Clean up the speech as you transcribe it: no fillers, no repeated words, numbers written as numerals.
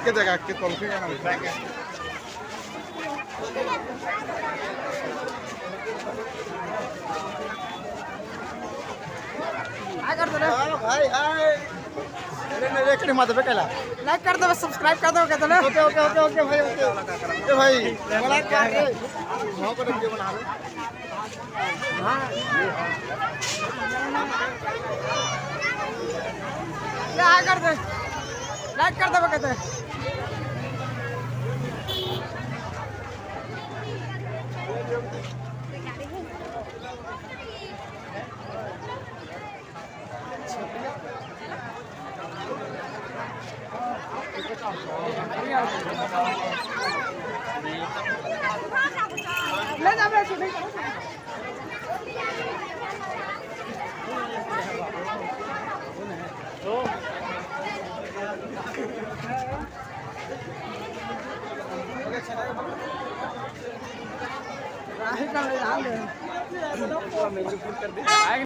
আটকে দেখ আটকে তল থেকে না भाई हाय मेरे माथे पे कहला लाइक कर दो सब्सक्राइब कर दो कहते ना ओके ओके ओके ओके भाई ओके भाई बड़ा क्या है वहां पर वीडियो बना रहे हां लाइक कर दो कहते ले जा मैं शूटिंग राही का ले आ ले